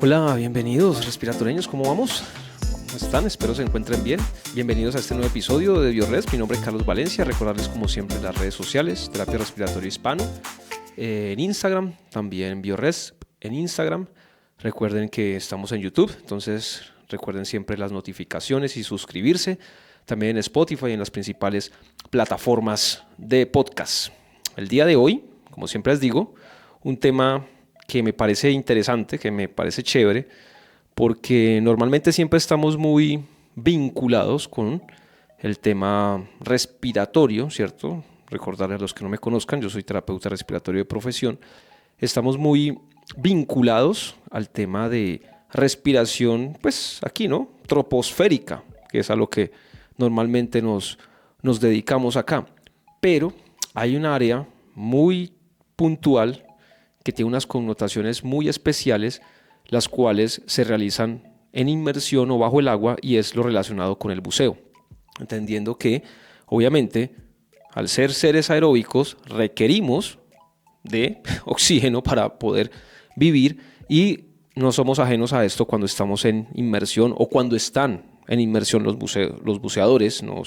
Hola, bienvenidos respiratoreños, ¿cómo vamos? ¿Cómo están? Espero se encuentren bien. Bienvenidos a este nuevo episodio de BioRes. Mi nombre es Carlos Valencia. Recordarles como siempre las redes sociales, Terapia Respiratorio Hispano, en Instagram, también BioRes en Instagram. Recuerden que estamos en YouTube, entonces recuerden siempre las notificaciones y suscribirse. También en Spotify y en las principales plataformas de podcast. El día de hoy, como siempre les digo, un tema que me parece interesante, que me parece chévere, porque normalmente siempre estamos muy vinculados con el tema respiratorio, ¿cierto? Recordarles a los que no me conozcan, yo soy terapeuta respiratorio de profesión. Estamos muy vinculados al tema de respiración, pues aquí, ¿no? Troposférica, que es a lo que normalmente nos dedicamos acá. Pero hay un área muy puntual que tiene unas connotaciones muy especiales, las cuales se realizan en inmersión o bajo el agua, y es lo relacionado con el buceo. Entendiendo que, obviamente, al ser seres aeróbicos, requerimos de oxígeno para poder vivir, y no somos ajenos a esto cuando estamos en inmersión o cuando están en inmersión los buceadores. No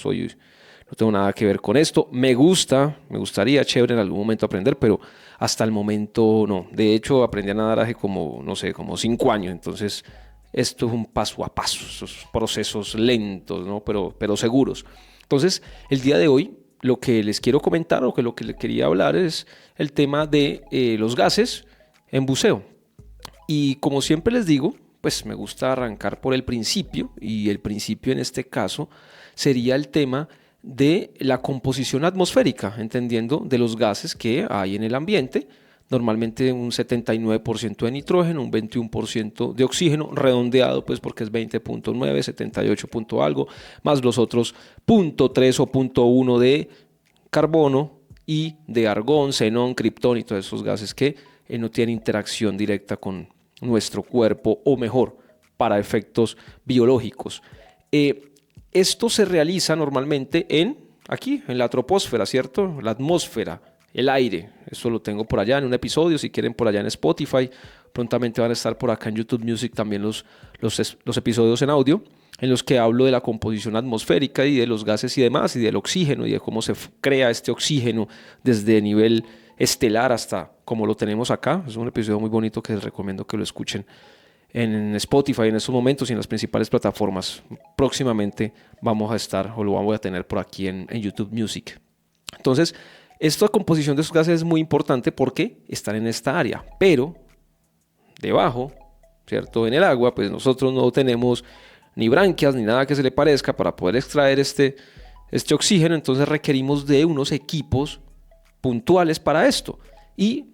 tengo nada que ver con esto. Me gustaría, chévere en algún momento aprender, pero hasta el momento no. De hecho, aprendí a nadar hace como 5 años. Entonces, esto es un paso a paso, esos procesos lentos, ¿no? pero seguros. Entonces, el día de hoy, lo que les quiero comentar o lo que les quería hablar es el tema de los gases en buceo. Y como siempre les digo, pues me gusta arrancar por el principio, y el principio en este caso sería el tema de la composición atmosférica, entendiendo de los gases que hay en el ambiente. Normalmente un 79% de nitrógeno, un 21% de oxígeno, redondeado pues porque es 20.9, 78 punto algo, más los otros 0.3 o 0.1 de carbono y de argón, xenón, criptón y todos esos gases que no tienen interacción directa con nuestro cuerpo, o mejor, para efectos biológicos. Esto se realiza normalmente aquí, en la troposfera, ¿cierto? La atmósfera, el aire. Eso lo tengo por allá en un episodio, si quieren por allá en Spotify. Prontamente van a estar por acá en YouTube Music también los episodios en audio, en los que hablo de la composición atmosférica y de los gases y demás, y del oxígeno, y de cómo se crea este oxígeno desde nivel estelar hasta como lo tenemos acá. Es un episodio muy bonito que les recomiendo que lo escuchen en Spotify en estos momentos y en las principales plataformas. Próximamente vamos a estar, o lo vamos a tener por aquí en YouTube Music. Entonces, esta composición de esos gases es muy importante porque están en esta área, pero debajo, ¿cierto? En el agua, pues nosotros no tenemos ni branquias ni nada que se le parezca para poder extraer este oxígeno. Entonces requerimos de unos equipos puntuales para esto, y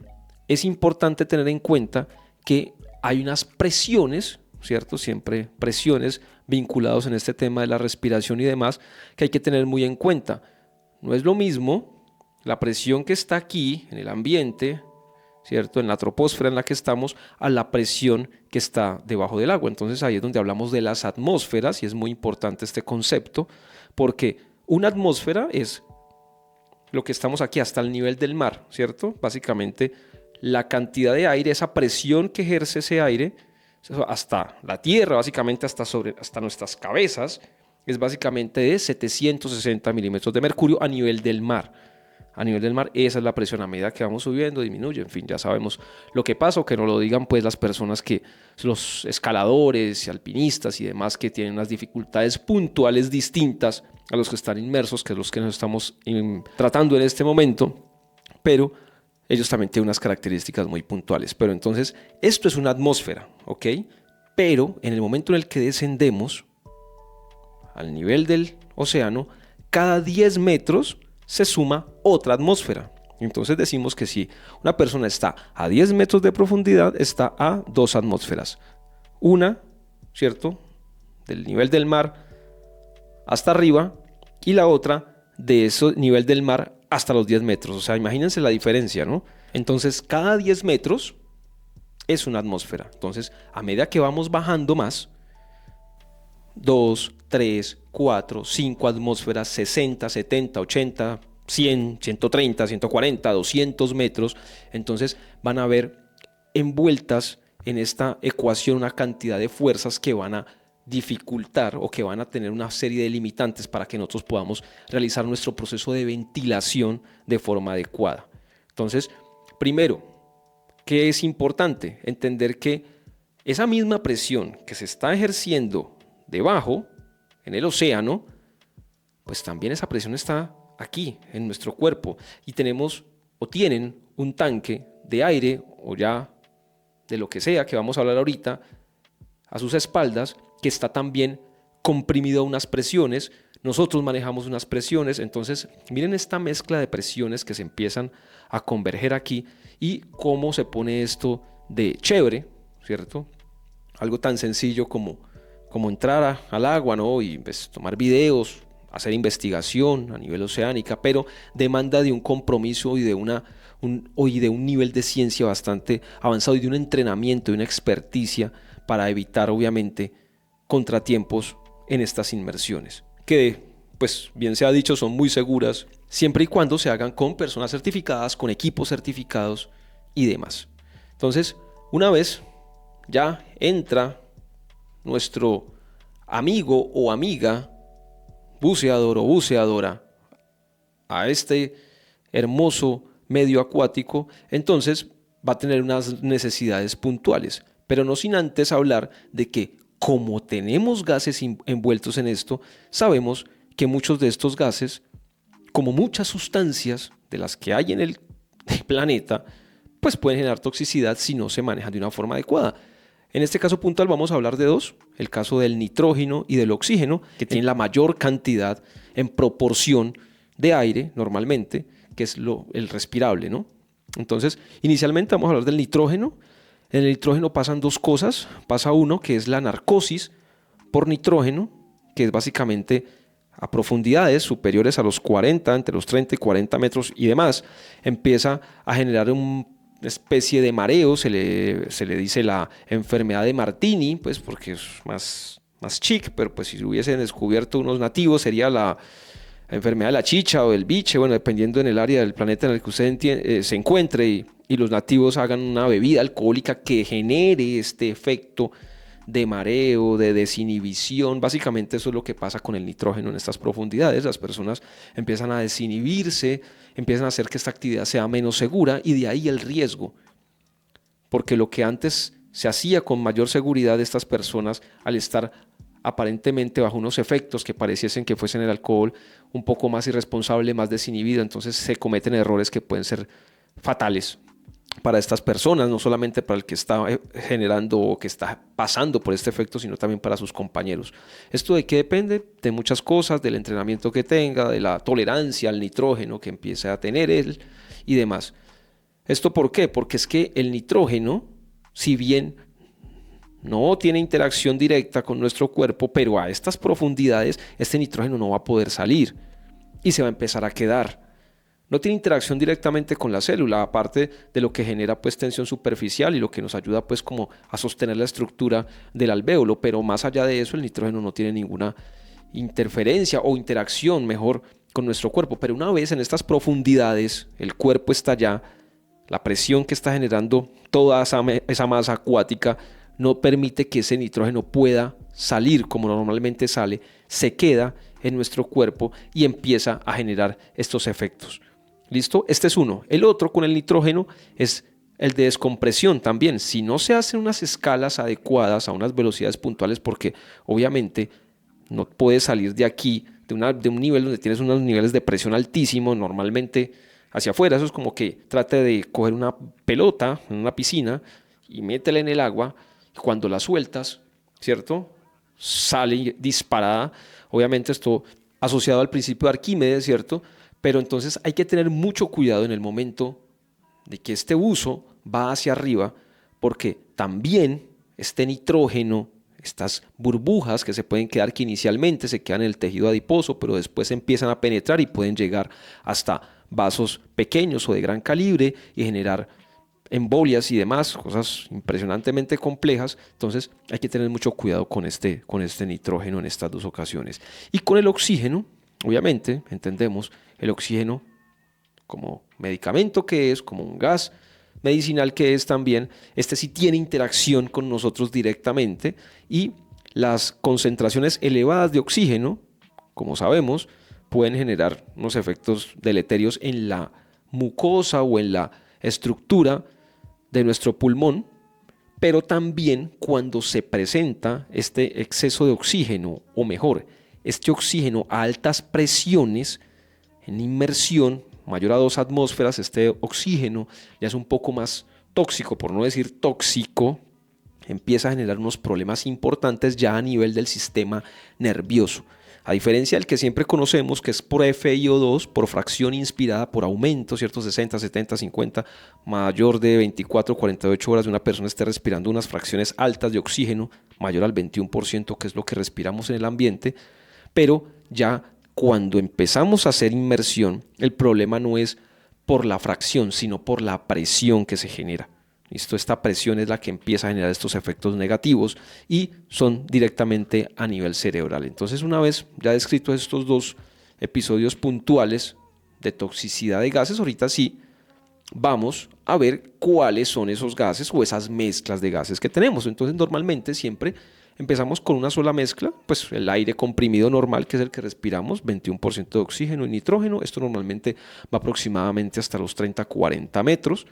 es importante tener en cuenta que hay unas presiones, ¿cierto? Siempre presiones vinculadas en este tema de la respiración y demás, que hay que tener muy en cuenta. No es lo mismo la presión que está aquí en el ambiente, ¿cierto? En la troposfera en la que estamos, a la presión que está debajo del agua. Entonces ahí es donde hablamos de las atmósferas, y es muy importante este concepto, porque una atmósfera es lo que estamos aquí hasta el nivel del mar, ¿cierto? Básicamente la cantidad de aire, esa presión que ejerce ese aire hasta la tierra, básicamente hasta nuestras cabezas, es básicamente de 760 milímetros de mercurio a nivel del mar. A nivel del mar, esa es la presión. A medida que vamos subiendo, disminuye. En fin, ya sabemos lo que pasa, o que no lo digan pues las personas los escaladores y alpinistas y demás, que tienen unas dificultades puntuales distintas a los que están inmersos, que es los que nos estamos tratando en este momento, pero ellos también tienen unas características muy puntuales. Pero entonces, esto es una atmósfera, ¿ok? Pero en el momento en el que descendemos al nivel del océano, cada 10 metros se suma otra atmósfera. Entonces decimos que si una persona está a 10 metros de profundidad, está a 2 atmósferas. Una, ¿cierto?, del nivel del mar hasta arriba, y la otra de ese nivel del mar hasta los 10 metros. O sea, imagínense la diferencia, ¿no? Entonces, cada 10 metros es una atmósfera. Entonces, a medida que vamos bajando más, 2, 3, 4, 5 atmósferas, 60, 70, 80, 100, 130, 140, 200 metros. Entonces van a ver envueltas en esta ecuación una cantidad de fuerzas que van a dificultar o que van a tener una serie de limitantes para que nosotros podamos realizar nuestro proceso de ventilación de forma adecuada. Entonces, primero, ¿qué es importante? Entender que esa misma presión que se está ejerciendo debajo, en el océano, pues también esa presión está aquí, en nuestro cuerpo, y tenemos o tienen un tanque de aire o ya de lo que sea que vamos a hablar ahorita a sus espaldas, que está también comprimido a unas presiones. Nosotros manejamos unas presiones. Entonces miren esta mezcla de presiones que se empiezan a converger aquí y cómo se pone esto de chévere, ¿cierto? Algo tan sencillo como entrar al agua, ¿no? Y pues, tomar videos, hacer investigación a nivel oceánica, pero demanda de un compromiso y de un nivel de ciencia bastante avanzado y de un entrenamiento y una experticia para evitar, obviamente, contratiempos en estas inmersiones, que, pues bien se ha dicho, son muy seguras, siempre y cuando se hagan con personas certificadas, con equipos certificados y demás. Entonces, una vez ya entra nuestro amigo o amiga buceador o buceadora a este hermoso medio acuático, entonces va a tener unas necesidades puntuales, pero no sin antes hablar de que como tenemos gases envueltos en esto, sabemos que muchos de estos gases, como muchas sustancias de las que hay en el planeta, pues pueden generar toxicidad si no se manejan de una forma adecuada. En este caso puntual vamos a hablar de dos, el caso del nitrógeno y del oxígeno, que tienen la mayor cantidad en proporción de aire normalmente, que es el respirable, ¿no? Entonces, inicialmente vamos a hablar del nitrógeno. En el nitrógeno pasan dos cosas. Pasa uno, que es la narcosis por nitrógeno, que es básicamente a profundidades superiores a los 40, entre los 30 y 40 metros y demás, empieza a generar una especie de mareo. Se le dice la enfermedad de Martini, pues porque es más chic, pero pues si hubiesen descubierto unos nativos sería la enfermedad de la chicha o del biche, bueno, dependiendo en el área del planeta en el que usted se encuentre y los nativos hagan una bebida alcohólica que genere este efecto de mareo, de desinhibición. Básicamente eso es lo que pasa con el nitrógeno en estas profundidades. Las personas empiezan a desinhibirse, empiezan a hacer que esta actividad sea menos segura y de ahí el riesgo. Porque lo que antes se hacía con mayor seguridad de estas personas, al estar aparentemente bajo unos efectos que pareciesen que fuesen el alcohol, un poco más irresponsable, más desinhibido, entonces se cometen errores que pueden ser fatales para estas personas, no solamente para el que está generando o que está pasando por este efecto, sino también para sus compañeros. ¿Esto de qué depende? De muchas cosas, del entrenamiento que tenga, de la tolerancia al nitrógeno que empiece a tener él y demás. ¿Esto por qué? Porque es que el nitrógeno, si bien no tiene interacción directa con nuestro cuerpo, pero a estas profundidades este nitrógeno no va a poder salir y se va a empezar a quedar. No tiene interacción directamente con la célula, aparte de lo que genera pues tensión superficial y lo que nos ayuda pues como a sostener la estructura del alvéolo, pero más allá de eso el nitrógeno no tiene ninguna interferencia o interacción mejor con nuestro cuerpo. Pero una vez en estas profundidades el cuerpo está ya, la presión que está generando toda esa masa acuática no permite que ese nitrógeno pueda salir como normalmente sale, se queda en nuestro cuerpo y empieza a generar estos efectos. ¿Listo? Este es uno. El otro con el nitrógeno es el de descompresión también. Si no se hacen unas escalas adecuadas a unas velocidades puntuales, porque obviamente no puedes salir de aquí, de un nivel donde tienes unos niveles de presión altísimos, normalmente hacia afuera. Eso es como que trate de coger una pelota en una piscina y métela en el agua. Cuando la sueltas, ¿cierto? Sale disparada. Obviamente esto asociado al principio de Arquímedes, ¿cierto? Pero entonces hay que tener mucho cuidado en el momento de que este buzo va hacia arriba, porque también este nitrógeno, estas burbujas que se pueden quedar, que inicialmente se quedan en el tejido adiposo, pero después empiezan a penetrar y pueden llegar hasta vasos pequeños o de gran calibre y generar embolias y demás, cosas impresionantemente complejas. Entonces hay que tener mucho cuidado con este nitrógeno en estas dos ocasiones. Y con el oxígeno, obviamente, entendemos, el oxígeno como medicamento que es, como un gas medicinal que es también. Este sí tiene interacción con nosotros directamente y las concentraciones elevadas de oxígeno, como sabemos, pueden generar unos efectos deleterios en la mucosa o en la estructura de nuestro pulmón, pero también cuando se presenta este exceso de oxígeno, o mejor, este oxígeno a altas presiones, en inmersión, mayor a 2 atmósferas, este oxígeno ya es un poco más tóxico, por no decir tóxico, empieza a generar unos problemas importantes ya a nivel del sistema nervioso. A diferencia del que siempre conocemos, que es por FiO2, por fracción inspirada, por aumento, ¿cierto? 60, 70, 50, mayor de 24, 48 horas de una persona esté respirando unas fracciones altas de oxígeno, mayor al 21%, que es lo que respiramos en el ambiente, pero ya cuando empezamos a hacer inmersión, el problema no es por la fracción, sino por la presión que se genera. ¿Listo? Esta presión es la que empieza a generar estos efectos negativos y son directamente a nivel cerebral. Entonces, una vez ya descrito estos dos episodios puntuales de toxicidad de gases, ahorita sí vamos a ver cuáles son esos gases o esas mezclas de gases que tenemos. Entonces, normalmente siempre empezamos con una sola mezcla, pues el aire comprimido normal, que es el que respiramos, 21% de oxígeno y nitrógeno. Esto normalmente va aproximadamente hasta los 30-40 metros.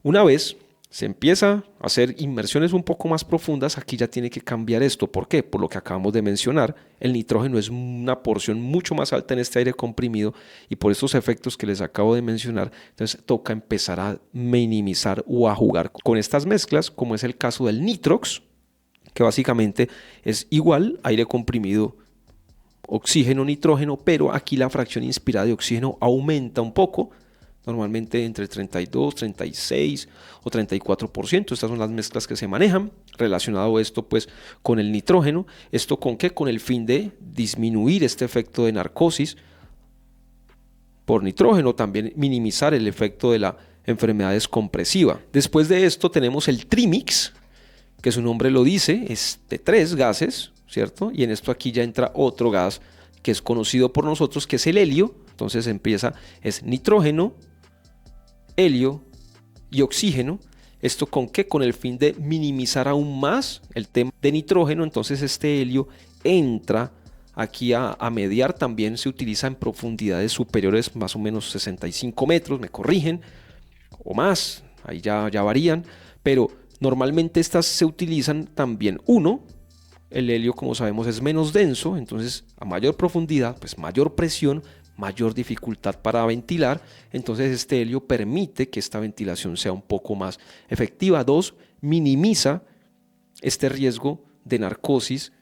Una vez se empieza a hacer inmersiones un poco más profundas, aquí ya tiene que cambiar esto. ¿Por qué? Por lo que acabamos de mencionar, el nitrógeno es una porción mucho más alta en este aire comprimido y por estos efectos que les acabo de mencionar, entonces toca empezar a minimizar o a jugar con estas mezclas, como es el caso del nitrox, que básicamente es igual, aire comprimido, oxígeno, nitrógeno, pero aquí la fracción inspirada de oxígeno aumenta un poco, normalmente entre 32, 36 o 34%. Estas son las mezclas que se manejan. Relacionado esto pues con el nitrógeno. ¿Esto con qué? Con el fin de disminuir este efecto de narcosis por nitrógeno, también minimizar el efecto de la enfermedad descompresiva. Después de esto tenemos el trimix, que su nombre lo dice, es de 3 gases, ¿cierto? Y en esto aquí ya entra otro gas que es conocido por nosotros, que es el helio. Entonces es nitrógeno, helio y oxígeno. ¿Esto con qué? Con el fin de minimizar aún más el tema de nitrógeno. Entonces este helio entra aquí a mediar. También se utiliza en profundidades superiores, más o menos 65 metros, me corrigen, o más, ahí ya varían, pero normalmente estas se utilizan también. El helio, como sabemos, es menos denso, entonces a mayor profundidad, pues mayor presión, mayor dificultad para ventilar, entonces este helio permite que esta ventilación sea un poco más efectiva. 2, minimiza este riesgo de narcosis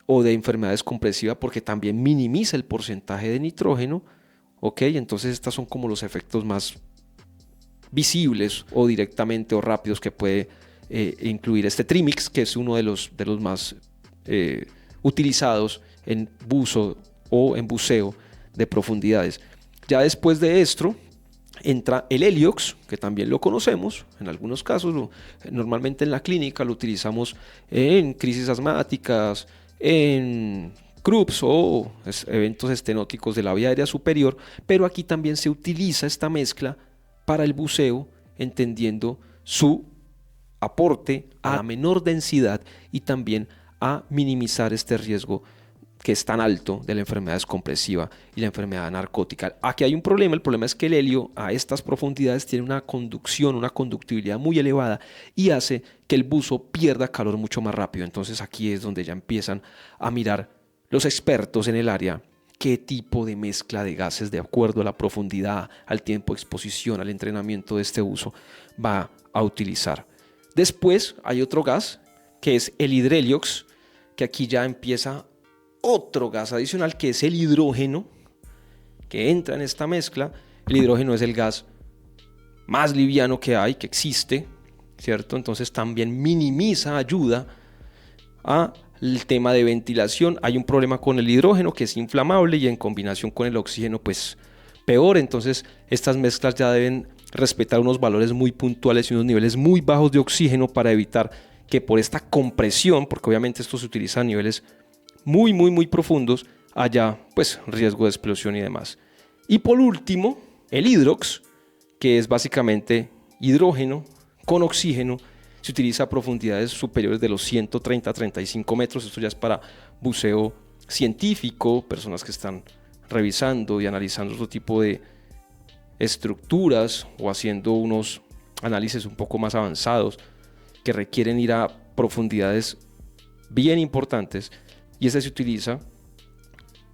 o de enfermedad descompresiva porque también minimiza el porcentaje de nitrógeno, ¿ok? Entonces estos son como los efectos más visibles o directamente o rápidos que puede incluir este trimix, que es uno de los más utilizados en buzo o en buceo de profundidades. Ya después de esto entra el heliox, que también lo conocemos en algunos casos, normalmente en la clínica lo utilizamos en crisis asmáticas, en CRUPS o eventos estenóticos de la vía aérea superior, pero aquí también se utiliza esta mezcla para el buceo, entendiendo su aporte a la menor densidad y también a minimizar este riesgo que es tan alto de la enfermedad descompresiva y la enfermedad narcótica. Aquí hay un problema, el problema es que el helio a estas profundidades tiene una conducción, una conductividad muy elevada y hace que el buzo pierda calor mucho más rápido. Entonces aquí es donde ya empiezan a mirar los expertos en el área qué tipo de mezcla de gases, de acuerdo a la profundidad, al tiempo de exposición, al entrenamiento de este buzo, va a utilizar. Después hay otro gas que es el hidreliox, que aquí ya empieza otro gas adicional que es el hidrógeno, que entra en esta mezcla. El hidrógeno es el gas más liviano que hay, que existe, ¿cierto? Entonces también minimiza, ayuda al tema de ventilación. Hay un problema con el hidrógeno que es inflamable y en combinación con el oxígeno pues peor. Entonces estas mezclas ya deben respetar unos valores muy puntuales y unos niveles muy bajos de oxígeno para evitar que por esta compresión, porque obviamente esto se utiliza a niveles muy profundos, haya pues riesgo de explosión y demás. Y por último, El hidrox, que es básicamente hidrógeno con oxígeno, se utiliza a profundidades superiores de los 130 a 35 metros. Esto ya es para buceo científico, personas que están revisando y analizando otro tipo de estructuras o haciendo unos análisis un poco más avanzados que requieren ir a profundidades bien importantes, y este se utiliza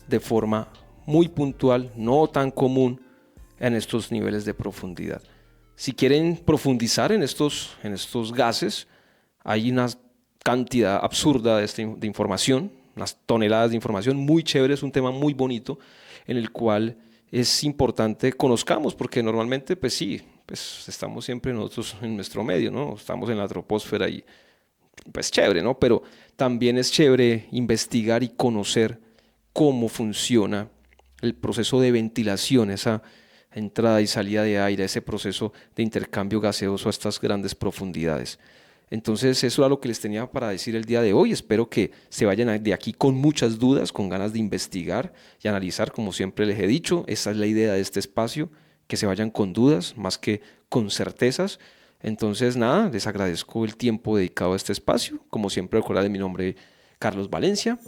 de forma muy puntual, no tan común en estos niveles de profundidad. Si quieren profundizar en estos gases, hay una cantidad absurda de información, unas toneladas de información muy chévere. Es un tema muy bonito en el cual es importante conozcamos, porque normalmente pues sí, pues estamos siempre nosotros en nuestro medio, ¿no? Estamos en la troposfera y pues chévere, ¿no? Pero también es chévere investigar y conocer cómo funciona el proceso de ventilación, esa entrada y salida de aire, ese proceso de intercambio gaseoso a estas grandes profundidades. Entonces eso era lo que les tenía para decir el día de hoy. Espero que se vayan de aquí con muchas dudas, con ganas de investigar y analizar, como siempre les he dicho. Esa es la idea de este espacio, que se vayan con dudas más que con certezas. Entonces nada, les agradezco el tiempo dedicado a este espacio. Como siempre, recuerden mi nombre, Carlos Valencia.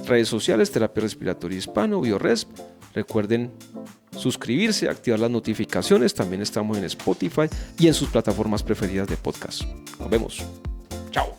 Redes sociales, Terapia Respiratoria Hispano, BioResp. Recuerden suscribirse, activar las notificaciones. También estamos en Spotify y en sus plataformas preferidas de podcast. Nos vemos. Chao.